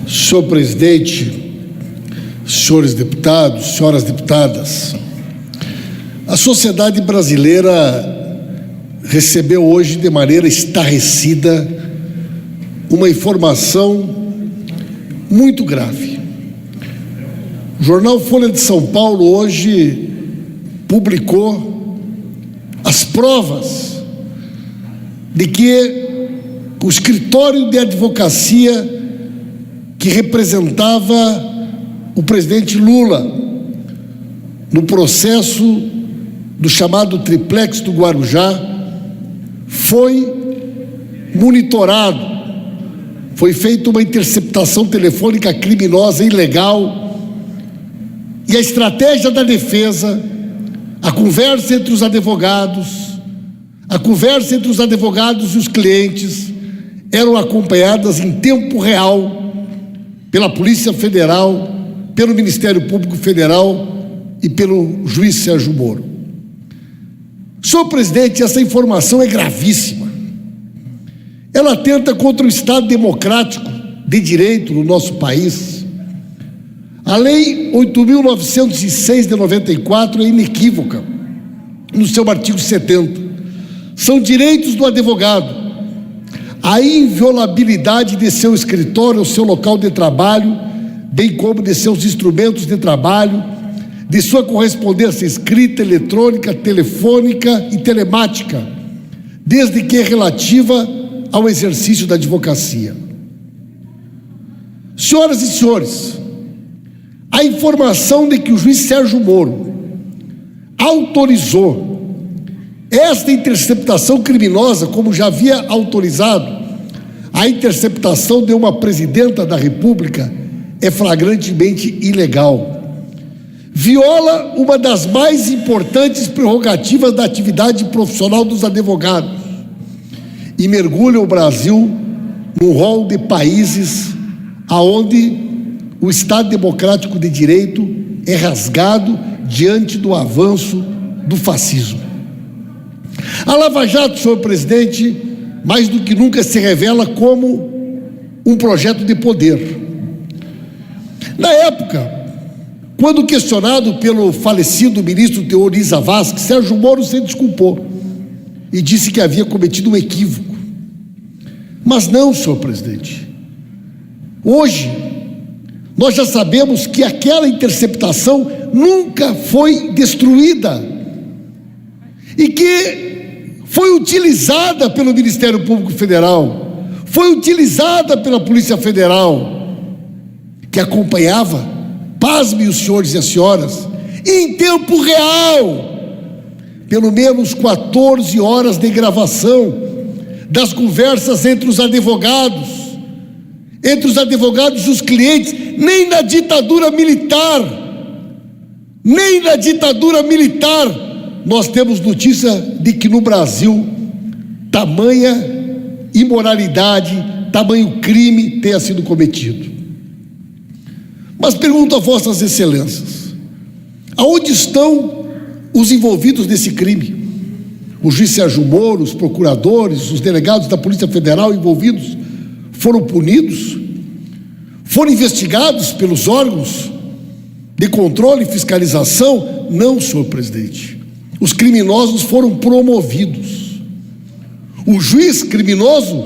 Senhor presidente, senhores deputados, senhoras deputadas, a sociedade brasileira recebeu hoje de maneira estarrecida uma informação muito grave. O jornal Folha de São Paulo hoje publicou as provas de que o escritório de advocacia que representava o presidente Lula no processo do chamado triplex do Guarujá foi monitorado, foi feita uma interceptação telefônica criminosa ilegal, e a estratégia da defesa, a conversa entre os advogados e os clientes eram acompanhadas em tempo real pela Polícia Federal, pelo Ministério Público Federal e pelo juiz Sérgio Moro. Senhor presidente, essa informação é gravíssima. Ela atenta contra o Estado democrático de direito no nosso país. A Lei 8.906 de 94 é inequívoca no seu artigo 70. São direitos do advogado a inviolabilidade de seu escritório ou seu local de trabalho, bem como de seus instrumentos de trabalho, de sua correspondência escrita, eletrônica, telefônica e telemática, desde que relativa ao exercício da advocacia. Senhoras e senhores, a informação de que o juiz Sérgio Moro autorizou esta interceptação criminosa, como já havia autorizado a interceptação de uma presidenta da República, é flagrantemente ilegal. Viola uma das mais importantes prerrogativas da atividade profissional dos advogados e mergulha o Brasil no rol de países aonde o Estado democrático de direito é rasgado diante do avanço do fascismo. A Lava Jato, senhor presidente, mais do que nunca se revela como um projeto de poder. Na época, quando questionado pelo falecido ministro Teori Zavascki, Sérgio Moro se desculpou e disse que havia cometido um equívoco. Mas não, senhor presidente. Hoje, nós já sabemos que aquela interceptação nunca foi destruída e que foi utilizada pelo Ministério Público Federal, foi utilizada pela Polícia Federal, que acompanhava, pasmem os senhores e as senhoras, em tempo real, pelo menos 14 horas de gravação das conversas entre os advogados e os clientes. Nem na ditadura militar, nós temos notícia de que no Brasil tamanha imoralidade, tamanho crime tenha sido cometido. Mas pergunto a vossas excelências, aonde estão os envolvidos nesse crime? O juiz Sérgio Moro, os procuradores, os delegados da Polícia Federal envolvidos foram punidos? Foram investigados pelos órgãos de controle e fiscalização? Não, senhor presidente. Os criminosos foram promovidos. O juiz criminoso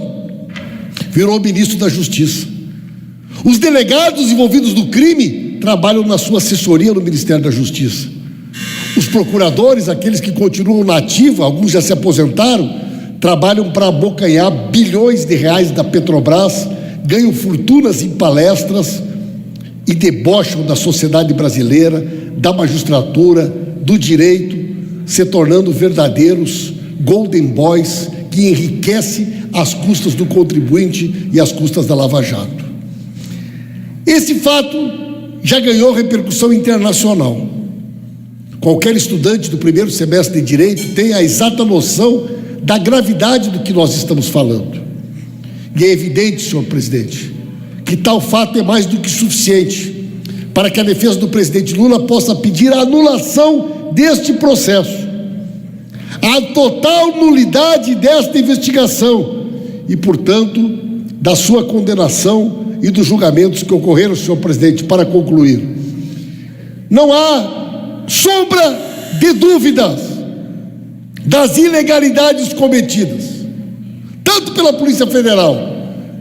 virou ministro da Justiça. Os delegados envolvidos no crime trabalham na sua assessoria no Ministério da Justiça. Os procuradores, aqueles que continuam na ativa, alguns já se aposentaram, trabalham para abocanhar bilhões de reais da Petrobras, ganham fortunas em palestras e debocham da sociedade brasileira, da magistratura, do direito, se tornando verdadeiros golden boys que enriquecem às custas do contribuinte e às custas da Lava Jato. Esse fato já ganhou repercussão internacional. Qualquer estudante do primeiro semestre de Direito tem a exata noção da gravidade do que nós estamos falando. E é evidente, senhor presidente, que tal fato é mais do que suficiente para que a defesa do presidente Lula possa pedir a anulação deste processo, a total nulidade desta investigação e, portanto, da sua condenação e dos julgamentos que ocorreram, senhor presidente, para concluir. Não há sombra de dúvidas das ilegalidades cometidas, tanto pela Polícia Federal,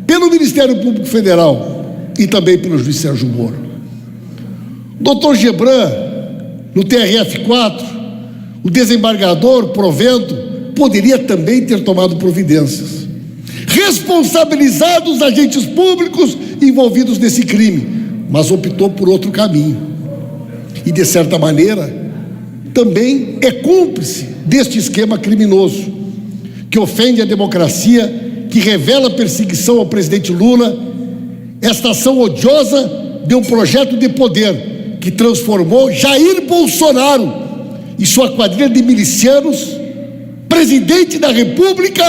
pelo Ministério Público Federal e também pelo juiz Sérgio Moro. Dr. Gebran, no TRF4, o desembargador Provento poderia também ter tomado providências, responsabilizado os agentes públicos envolvidos nesse crime, mas optou por outro caminho. E, de certa maneira, também é cúmplice deste esquema criminoso, que ofende a democracia, que revela perseguição ao presidente Lula. Esta ação odiosa de um projeto de poder que transformou Jair Bolsonaro e sua quadrilha de milicianos presidente da República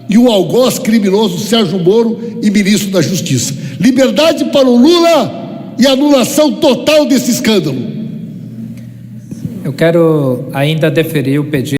e o algoz criminoso Sérgio Moro e ministro da Justiça. Liberdade para o Lula e anulação total desse escândalo. Eu quero ainda deferir o pedido